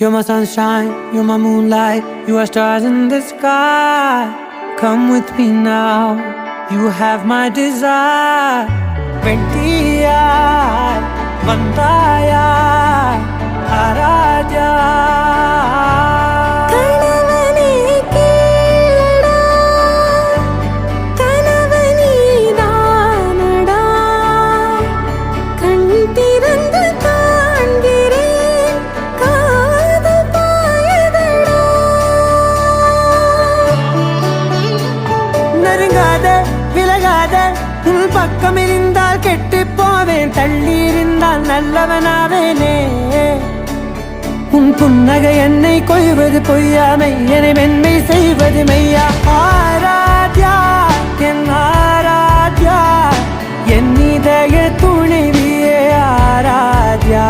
You're my sunshine, you're my moonlight, you are stars in the sky. Come with me now, you have my desire. Vendiya, vandaya, aradya. உன் பக்கம் இருந்தால் கெட்டு போவேன், தள்ளி இருந்தால் நல்லவனாவேனே. உன் புன்னகை என்னை கொய்வது பொய்யாமை, என்னை மென்மை செய்வது மெய்யா. ஆராத்யா என் ஆராத்யா, என் இதய துணைவியே ஆராத்யா.